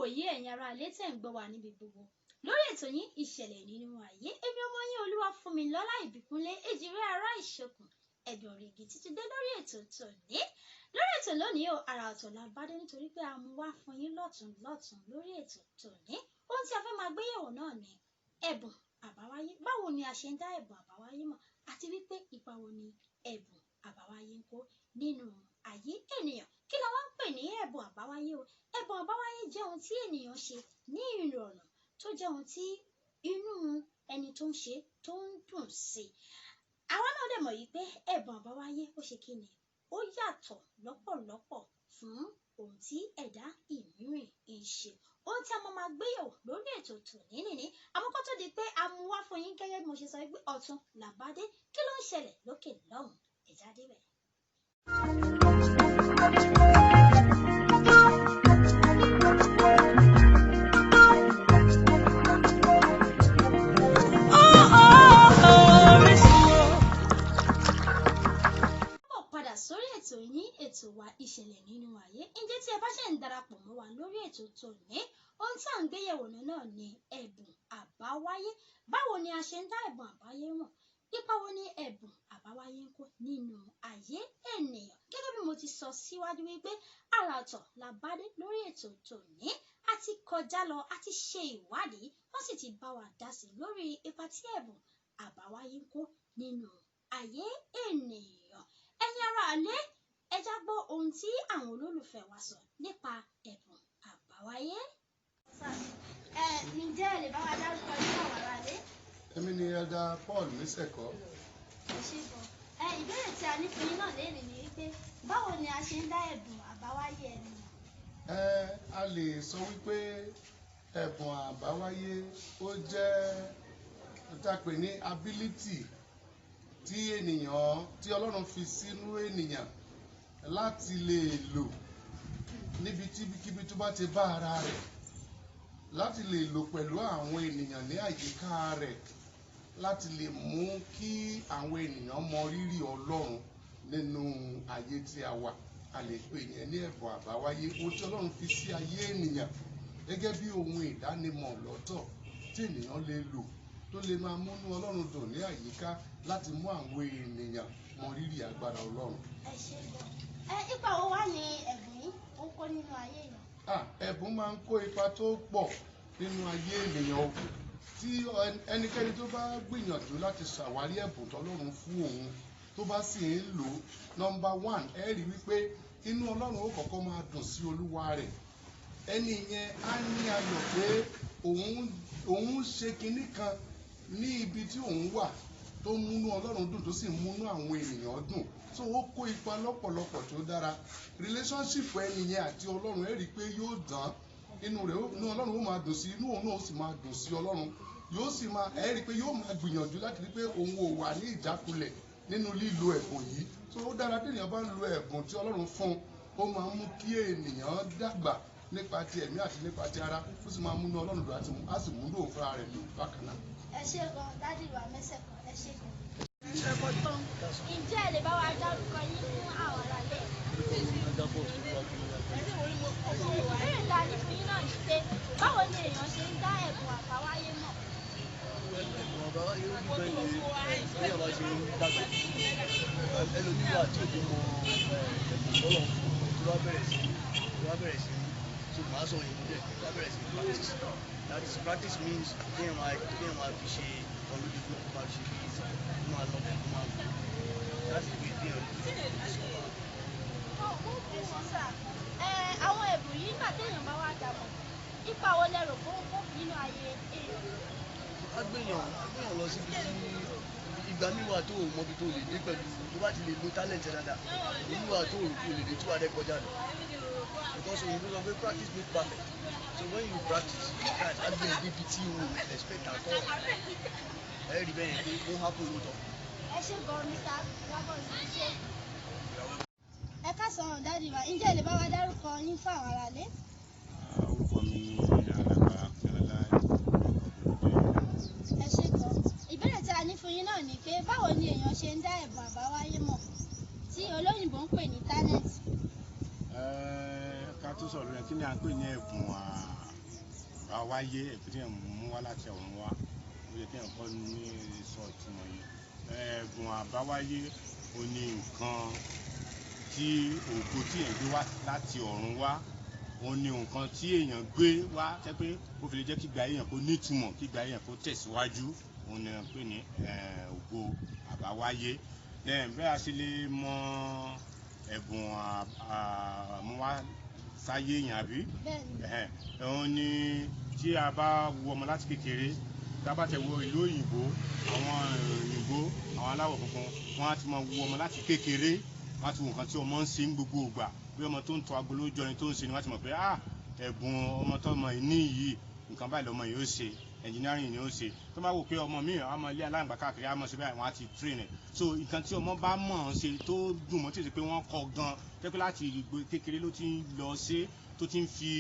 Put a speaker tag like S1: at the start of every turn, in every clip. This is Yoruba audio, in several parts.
S1: ìwòyí ẹ̀yin ará ilé tẹ̀ ń gbọ́ wa níbi gbogbo lórí ètò yín ìṣẹ̀lẹ̀ nínú ayé. Èmi ọmọ yín Olúwafúnmilọ́lá Ìbíkúnlé Èjìrẹ́ ará Ìṣọ̀kùn ẹ̀dùn òrìgì títí dé lórí ètò tòní. Lórí ètò lónìí o, àrà ọ̀tọ̀ la bá dé nítorí pé a mú wá fún yín lọ́tùn lórí ètò tòní. Ohun tí a fẹ́ máa gbéyẹ̀wò náà ni ẹ̀bùn àbáwáyé. Báwo ni a ṣe ń dá ẹ̀bùn àbáwáyé mọ̀ àti wípé ipa wo ni ẹ̀bùn àbáwáyé ń kó nínú ayé ènìyàn? Kí la wá ń pè ní ẹ̀bùn àbáwáyé o? Ẹ̀bùn àbáwáyé jẹ́ ohun tí ènìyàn ṣe ní ìrọ̀rùn tó jẹ́ ohun tí inú ẹni tó ń ṣe tó ń dùn sí. Àwa náà dẹ̀ mọ̀ yìí pé ẹ̀bùn àbáwáyé ó ṣe kí ni? Ó yàtọ̀ lọ́pọ̀lọpọ̀ fún ohun tí ẹ̀dá ìmírìn ń ṣe. Ohun tí a máa gbéyẹ̀wò lórí ètò tòní nìní. Àmọ́ kó tó di pé a mú wá fún yín gẹ́gẹ́ bí mo ṣe sọ pé ọ̀tún làbádé. Kí ló ń ṣẹlẹ̀ lókè lọ́hùn? Ẹ já débẹ̀. Sórí ètò yín ètò wa ìṣẹ̀lẹ̀ nínú ayé. Ǹjẹ́ tí ẹ bá ṣe ń darapọ̀ mọ́ wa lórí ètò tòní, ohun tí à ń gbéyẹ̀wò náà ni ẹ̀bùn àbáwáyé. Báwo ni a ṣe ń dá ẹ̀bùn àbáwáyé mọ̀? Ipa wo ni ẹ̀bùn àbáwáyé ń kó nínú ayé ènìyàn? Gẹ́gẹ́ bí mo ti sọ síwájú wípé àrà ọ̀tọ̀ la bá dé lórí ètò tòní. A ti kọjá lọ, a ti ṣe ìwádìí, wọ́n sì ti bá wa dá sí lórí ipa tí ẹ̀bùn àbáwáyé ń kó nínú ayé ènìyàn. Ẹ̀yin ará ilé, ẹ já gbọ́ ohun tí àwọn olólùfẹ́ wa sọ nípa ẹ̀bùn àbáwáyé. Ǹjẹ́ ẹ lè bá wa dárúkọ yín àwọn ará ilé?
S2: Èmi ni Elder Paul Mísẹ̀kọ́.
S1: Ẹ ṣé gan. Ìbéèrè tí a ní fún yín náà léèrè ni wípé báwo ni a ṣe ń dá ẹ̀bùn àbáwáyé ènìyàn?
S2: A lè sọ wípé ẹ̀bùn àbáwáyé ó jẹ́ ìtàpè ní ability tí Ọlọ́run fi sínú ènìyàn láti lè lò níbi tíbikíbi tó bá ti bá ara rẹ̀, láti lè lò pẹ̀lú àwọn ènìyàn ní àyíká rẹ̀, láti lè mú kí àwọn ènìyàn mọ rírì Ọlọ́run nínú ayé tí a wà. A lè pè yẹn ní ẹ̀bùn àbáwáyé. Ohun tí Ọlọ́run fi sí ayé ènìyàn gẹ́gẹ́ bí ohun ìdánimọ̀ lọ́tọ̀ tí ènìyàn lè lò tó lè máa múnú Ọlọ́run dùn ní àyíká láti mú àwọn ènìyàn mọ rírì agbára Ọlọ́run.
S1: Ẹ ṣé gan. Ipa wo wá ni ẹ̀bùn yìí ó ń kó nínú ayé èèyàn?
S2: Ẹ̀bùn máa ń kó ipa tó pọ̀ nínú ayé ènìyàn o. Tí ẹnikẹ́ni tó bá gbìyànjú láti ṣàwárí ẹ̀bùn tọ́lọ́run fún òun tó bá sì ń lò, number one, ẹ rí wípé inú Ọlọ́run ó kọ́kọ́ máa dùn sí olúwa rẹ̀. Ẹni yẹn á ní ayọ̀ pé òun ṣe kinní kan ní ibi tí òun wà tó múnú Ọlọ́run dùn tó sì múnú àwọn ènìyàn dùn. So ó kó ipa lọ́pọ̀lọpọ̀ tó dára. Relationship ẹni yẹn àti Ọlọ́run ẹ rí pé yóò dán. Inú Ọlọ́run ó máa dùn sí, inú òun náà ó sì máa dùn sí Ọlọ́run. Yóò sì máa ẹ rí pé yóò máa gbìyànjú láti rí pé òun ò wà ní ìjákulẹ̀ nínú lílo ẹ̀bùn yìí. So ó dára tí ènìyàn bá ń lo ẹ̀bùn tí Ọlọ́run fún, ó máa ń mú kí ènìyàn dàgbà nípa ti ẹ̀mí àti nípa ti ara, ó sì máa múnú Ọlọ́run dùn á sì múnú òun fúnra rẹ̀ lò bákan náà.
S1: Ẹ ṣé gan, dádì wa Mísẹ̀kọ́, ẹ ṣé gan. Ǹjẹ́ ẹ lè bá wa dárúkọ yín fún àwọn ará ilé? Ìbéèrè tá a ní fún yín náà ni pé báwo ni èèyàn ṣe ń dá ẹ̀bùn àbáwáyé mọ̀?
S3: Ẹ̀bùn àbáwáyé ó dúpẹ́ ní èèyàn bá ṣe ń dàgbà. Ẹlòmíràn àti òbí mọ ẹ̀bùn tọ́lọ̀ fún tó bá bẹ̀rẹ̀ sí so màá sọ èyí díẹ̀ tó bá bẹ̀rẹ̀ sí practice. That is, practice means kéèyàn máa fi ṣe ọlójúkú, máa fi ṣe bí máa lọ fún máa lọ. That's the way they are.
S1: Àwọn ẹ̀bùn yìí nígbà téèyàn bá wá dàbọ̀, ipa wo lẹ rò fún nínú ayé èèyàn?
S3: A gbéyàn lọ síbi tí ìgbà mi wà tó mọbi tó lè dé pẹ̀lú tó bá ti lè lo talent dáadáa. Èyí wà tó rò kó lè dé tí wàá dẹ́ kọjá lọ. Because òyìnbó sọ pé practice make perfect. So when you practice, á gbé ẹ̀ débi tí o expect at all. Ẹ rí bẹ́ẹ̀ pé ó happen lóòótọ́.
S1: Ẹ ṣé gan, Mr. Wabon, ṣe. Ẹ káàsán dádì wa, ǹjẹ́ ẹ lè bá wa dárúkọ yín fún àwọn ará ilé?
S4: Orúkọ mi ni Alàgbà Akínọlá.
S1: Ẹ ṣé gan. Ìbéèrè tí a ní fún yín náà ni pé báwo ni èèyàn ṣe ń dá ẹ̀bùn àbáwáyé mọ̀ tí olóyìnbó ń pè ní talent?
S4: Ká tó sọ̀rọ̀ yẹn, kí ni à ń pè ní ẹ̀bùn àbáwáyé ẹ̀bùn tí èèyàn mú wá láti ọ̀run wá ó yẹ kí èèyàn kọ́ ní sọ ìtumọ̀ yìí. Ẹ̀bùn àbáwáyé ó ní nǹkan tí ògo tí èèyàn gbé wá láti ọ̀run wá, ó ní nǹkan tí èèyàn gbé wá jẹ́ pé ó fi lè jẹ́ kí ìgbà èèyàn kó nítumọ̀, kí ìgbà èèyàn kó tẹ̀síwájú, òun ni wọ́n pè ní ògo àbáwáyé. Bẹ́ẹ̀ a ṣe lè mọ ẹ̀bùn àmúwá sáyé èèyàn àbí? Òun ni tí a bá wo ọmọ láti kékeré, tí a bá tẹ̀ wo ìlú òyìnbó, àwọn òyìnbó, àwọn aláwọ̀ funfun, wọ́n á ti máa wo ọmọ láti kékeré, wọ́n á ti wo nǹkan tí ọmọ ń ṣe ní gbogbo ìgbà, bí ọmọ tó ń tọ́ agolo jọ ni tó ń ṣe ni wọ́n á ti mọ̀ pé ẹ̀bùn ọmọ tó ọmọ yìí ní yìí, nǹkan báyìí lọmọ yìí ó ṣe, engineering ni ó ṣe. Tó bá wò pé ọmọ mi ọmọ ilé aláǹgbá káàkiri á mọ̀ sí báyìí, wọ́n á ti train ẹ̀. So nǹkan tí ọmọ bá mọ̀ ọ́n ṣe tó dùn mọ́ tí ó ṣe pé wọ́n kọ́ gan, jẹ́ pé láti kékeré ló ti ń lọ ṣe, tó ti ń fi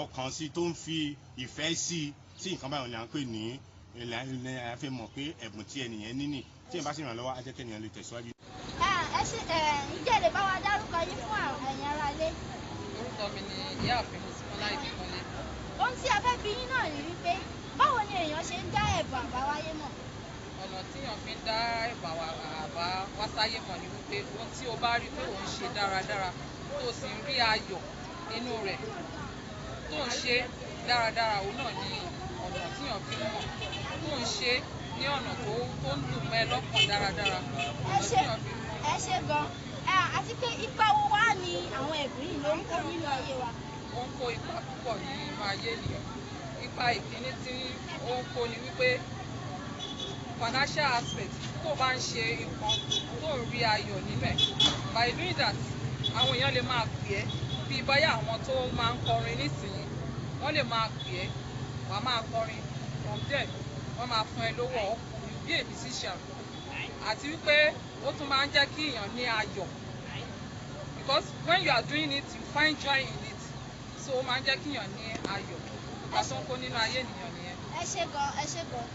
S4: ọkàn sí, tó ń fi ìfẹ́ sí nǹkan báyìí ni à ń pè ní ilẹ̀ àfi mọ̀ pé ẹ̀bùn tí ẹnìyẹn ní nì, tí èèyàn bá sì ràn lọ́wọ́ á jẹ́ kí ènìyàn lè tẹ̀síwájú.
S5: Ǹjẹ́ lè bá wa dárúkọ yín fún àwọn ẹ̀yin ará ilé?
S6: Orúkọ mi ni Ìyáàfin Mọ́símọ́lá Ìbíkúnlé.
S5: Ohun tí a fẹ́ bi yín náà ni wípé báwo ni èèyàn ṣe ń dá ẹ̀bùn àbáwáyé mọ̀?
S6: Ọ̀nà tí èèyàn fi ń dá ẹ̀bùn àbáwásáyé mọ̀ ni wípé ohun tí o bá rí pé òun ṣe dáradára tó sì ń rí ayọ̀ nínú rẹ̀ tó ń ṣe dáradára, òun náà ni ọ̀nà tí èèyàn fi ń mọ̀ tó ń ṣe ní ọ̀nà tó ń dùn mọ́ ẹ lọ́kàn dáradára.
S5: Ẹ ṣé gan. Àti pé ipa wo wá ni àwọn ẹ̀bùn yìí ló ń kó nínú ayé wa?
S6: Ó ń kó ipa púpọ̀ nínú ayé ènìyàn. Ipa ìkíní tí ó ń kó ni wípé financial aspect, tó bá ń ṣe nǹkan tó ń rí ayọ̀ níbẹ̀, by doing that àwọn èèyàn lè máa pè é bí báyà àwọn tó máa ń kọrin nísìnyí, wọ́n lè máa pè é, wà á máa kọrin, from there wọ́n máa fún ẹ lówó, you be a musician. Àti wípé ó tún máa ń jẹ́ kí èèyàn ní ayọ̀, because when you are doing it you find joy in it, so ó máa ń jẹ́ kí èèyàn ní ayọ̀. Ìgbà tó ń kó nínú ayé ènìyàn nìyẹn.
S5: Ẹ ṣé gan.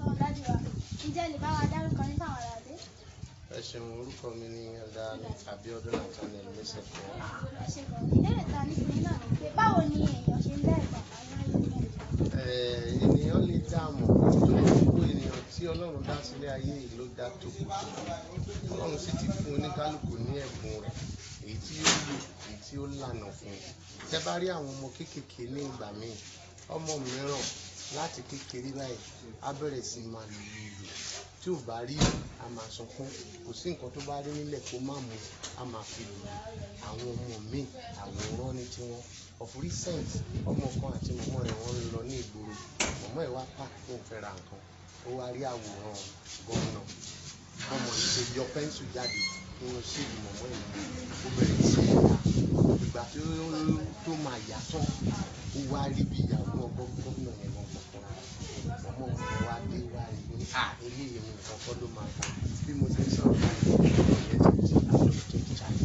S5: Sọ dájú wa, ǹjẹ́ lè bá wa dárúkọ yín fún àwọn ará ilé?
S7: Ẹ ṣeun, orúkọ mi ni Ẹ̀dá Abíọ́dún Nathaniel Mẹ́sẹ̀kọ́.
S5: Ẹ ṣé gan. Ìbéèrè ta ní fún yín náà ni pé báwo ni èèyàn ṣe ń dá ẹ̀bùn àbáwáyé mọ̀?
S7: Ènìyàn lè dá àmọ̀ nítorí gbogbo ènìyàn tí Ọlọ́run dá sílé ayé yìí ló dá tòkòtò. Ọlọ́run sì ti fún oníkálukú ní ẹ̀bùn rẹ̀, èyí tí ó lò, èyí tí ó lànà fún. Tẹ́ bá rí àwọn ọmọ kéékèèké ní ìgbà míì, ọmọ mìíràn láti kékeré báyìí á bẹ̀rẹ̀ sí máa lù ìlù, tí ò bá rí a máa sunkún, kò sí nǹkan tó bá rí nílẹ̀ kó má mú a máa fi lù. Àwọn ọmọ míì àwòrán ní tiwọn. Of recent, ọmọ kan àti mọ̀mọ́ rẹ̀ wọ́n ń lọ ní ìgboro, mọ̀mọ́ ẹ̀ wá pààkì fún òun fẹ́ ra nǹkan, ó wá rí àwòrán gómìnà, ọmọ yìí ṣe yọ pẹ́ńsù jáde nínú ṣéèdì mọ̀mọ́ ẹ̀ nìyí, ó bẹ̀rẹ̀ sí í yà. Ìgbà tó máa yà tán, ó wá rí bí ìyàwó gómìnà yẹn lọ fúnra rẹ̀. Mọ̀mọ́ rẹ̀ wá dé wá rí ní eléyìí ní nǹkan kọ́ ló máa ta. Bí mo ti ń sọ̀rọ̀ ìyẹn ti di adopted child.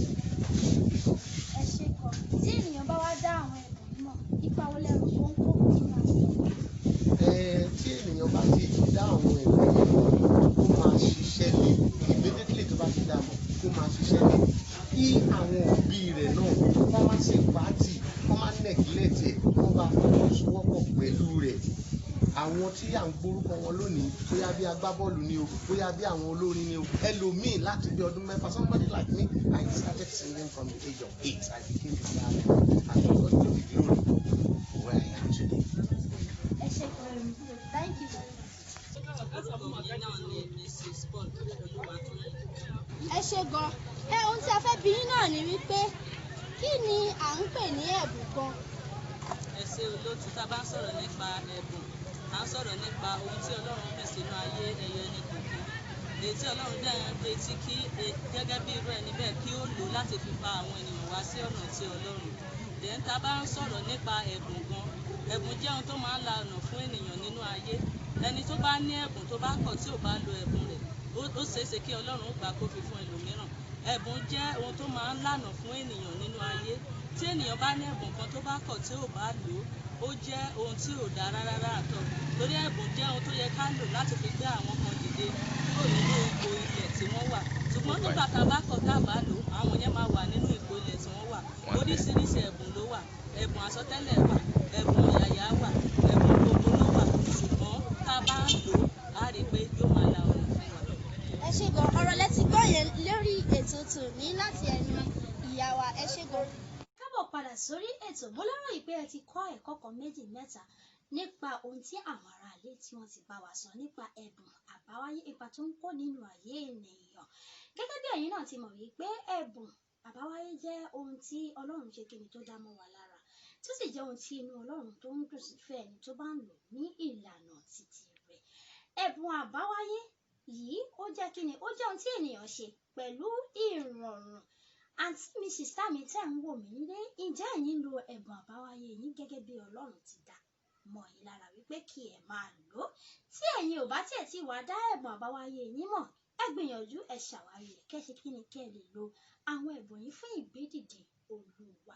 S5: Ẹ ṣé gan. Tí ènìyàn bá wá dá àwọn ẹ̀bùn yìí mọ̀, ipa wo lẹ rò pé ó ń kó nínú ayé?
S7: Tí ènìyàn bá ti dá àwọn ẹ̀bùn yìí mọ̀, kó máa ṣiṣẹ́ lé, immediately tó bá ti dá mọ̀, kó máa ṣiṣẹ́ lé. Kí àwọn òbí rẹ̀ náà wọ́n má ṣe pàtì, wọ́n má neglect ẹ̀, wọ́n bá fọwọ́sowọ́pọ̀ pẹ̀lú rẹ̀. Àwọn tí à ń gbórúkọ wọn lónìí, bóyá bí agbábọ́ọ̀lù ni o, bóyá bí àwọn olórin ni o, ẹlòmíì láti bí ọdún mẹ́fà, somebody like me, I started singing from the age of 8. I became a star and God to the glory for where I am today.
S5: Ẹ ṣé gan. Thank you very much. Ẹ ṣé gan. Ohun tí a fẹ́ bi yín náà ni wípé kí ni à ń pè ní ẹ̀bùn gan?
S8: Ẹ ṣé olóòtú, tá a bá ń sọ̀rọ̀ nípa ẹ̀bùn, à ń sọ̀rọ̀ nípa ohun tí Ọlọ́run fi sínú ayé ẹyọ ẹni kọ̀ọ̀kan. Èyí tí Ọlọ́run dẹ̀ ń retí kí gẹ́gẹ́ bí irú ẹni bẹ́ẹ̀ kí ó lò láti fi fa àwọn ènìyàn wá sí ọ̀nà tí Ọlọ́run. Then tá a bá ń sọ̀rọ̀ nípa ẹ̀bùn gan, ẹ̀bùn jẹ́ ohun tó máa ń la ọ̀nà fún ènìyàn nínú ayé. Ẹni tó bá ní ẹ̀bùn tó bá kọ̀ tí ò bá lo ẹ̀bùn rẹ̀, ó ṣeéṣe kí Ọlọ́run ó gbà kó fi fún ẹlòmíràn. Ẹ̀bùn jẹ́ ohun tó máa ń lànà fún ènìyàn nínú ayé. Tí ènìyàn bá ní ẹ̀bùn kan tó bá kọ̀ tí ò bá lò ó jẹ́ ohun tí ò dára rárá àtọ̀. Torí ẹ̀bùn jẹ́ ohun tó yẹ ká lò láti fi gbé àwọn kan dìde kúrò nínú ipò ilẹ̀ tí wọ́n wà. Ṣùgbọ́n nígbà tá a bá kọ̀ tá a bá lò, àwọn yẹn máa wà nínú ipò ilẹ̀ tí wọ́n wà. Oríṣiríṣi ẹ̀bùn ló wà. Ẹ̀bùn àsọtẹ́lẹ̀ wà, ẹ̀bùn ọ̀yàyà wà,
S1: sórí ètò mo lérò yìí pé ẹ ti kọ́ ẹ̀kọ́ kan méjì mẹ́ta nípa ohun tí àwọn aráalé tí wọ́n ti bá wa sọ nípa ẹ̀bùn àbáwáyé ipa tó ń kó nínú ayé ènìyàn. Gẹ́gẹ́ bí ẹ̀yin náà ti mọ̀ wípé ẹ̀bùn àbáwáyé jẹ́ ohun tí Ọlọ́run ṣe kíni tó dá mọ́ wa lára, tó sì jẹ́ ohun tí inú Ọlọ́run tó ń dùn sí fún ẹni tó bá ń lò ní ìlànà títí rẹ̀. Ẹ̀bùn àbáwáyé yìí ó jẹ́ kíni, ó jẹ́ ohun tí ènìyàn ṣe pẹ̀lú ìrọ̀rùn. Àǹtí mi, sìstá mi tẹ́ ń wò mí nílé, ǹjẹ́ ẹ̀yin lo ẹ̀bùn àbáwáyé yín gẹ́gẹ́ bí Ọlọ́run ti dá mọ̀ yín lára wípé kí ẹ máa lò ó? Tí ẹ̀yin ò bá tiẹ̀ tí wàá dá ẹ̀bùn àbáwáyé yín mọ̀, ẹ gbìyànjú ẹ ṣàwárí ẹ̀ kẹ́ ṣe kíni kẹ́ lè lo àwọn ẹ̀bùn yín fún ìgbédìde Olúwa.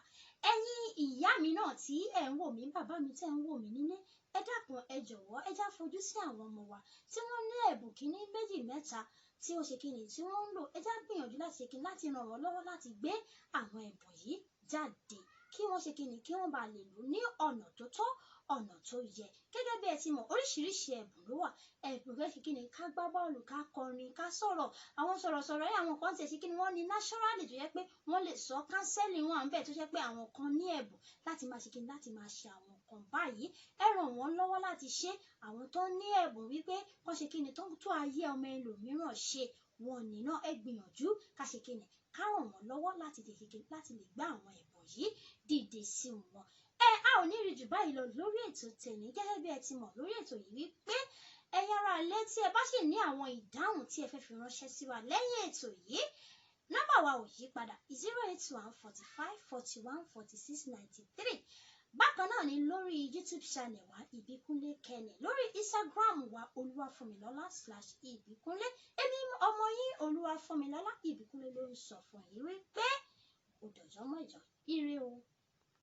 S1: Ẹ̀yin ìyá mi náà tí ẹ̀ ń wò mí, bàbá mi tẹ́ ń wò mí nílé, ẹ dákun ẹ jọ̀wọ́ ẹ já fojú sí àwọn ọmọ wa tí wọ́n ní ẹ̀bùn kíní méjì mẹ́ta tí ó ṣe kíni tí wọ́n ń lò. Ẹ já gbìyànjú láti ṣe kíni láti ràn wọ́n lọ́wọ́ láti gbé àwọn ẹ̀bùn yìí jáde kí wọ́n ṣe kíni kí wọ́n bá lè lò ní ọ̀nà tó tọ́, ọ̀nà tó yẹ. Gẹ́gẹ́ bí ẹ ti mọ̀, oríṣiríṣi ẹ̀bùn ló wà. Ẹ̀bùn fẹ́ ṣe kíni ká gbá bọ́ọ̀lù, ká kọrin, ká sọ̀rọ̀. Àwọn sọ̀rọ̀sọ̀rọ̀ yẹn àwọn kan ti ṣe kíni wọ́n ní naturally tó yẹ pé wọ́n lè sọ kánsẹ́lì wọn à ń bẹ̀ tó jẹ́ pé àwọn kan ní ẹ̀bùn láti máa ṣe kíni láti máa ṣe àwọn nǹkan báyìí. Ẹ ràn wọ́n lọ́wọ́ láti ṣe. Àwọn tó ní ẹ̀bùn wípé wọ́n ṣe kíni tó ń tó ayé ọmọ ẹlòmíràn ṣe wọn nínà, ẹ gbìyànjú ká ṣe kíni ká ràn wọ́n lọ́wọ́ láti lè ṣe kíni láti lè gbá àwọn ẹ̀bùn yìí dìde sí wọn. A ò ní rí jù báyìí lọ lórí ètò tèmi. Gẹ́gẹ́ bí ẹ ti mọ̀ lórí ètò yìí wípé ẹ̀yin ará ilé tí ẹ bá sì ní àwọn ìdáhùn tí ẹ fẹ́ fi ránṣẹ́ sí wa lẹ́yìn ètò yìí, nọ́mbà wa ò yí padà 081 45 41 46 93. Bákan náà ni lórí YouTube channel wa Ìbíkúnlé Kenneth, lórí Instagram wa Olúwafúnmilọ́lá/Ìbíkúnlé. Èmi ọmọ yín Olúwafúnmilọ́lá Ìbíkúnlé ló ń sọ fún yín wípé ó dọ̀jọ́ mọ́jọ́ ire o.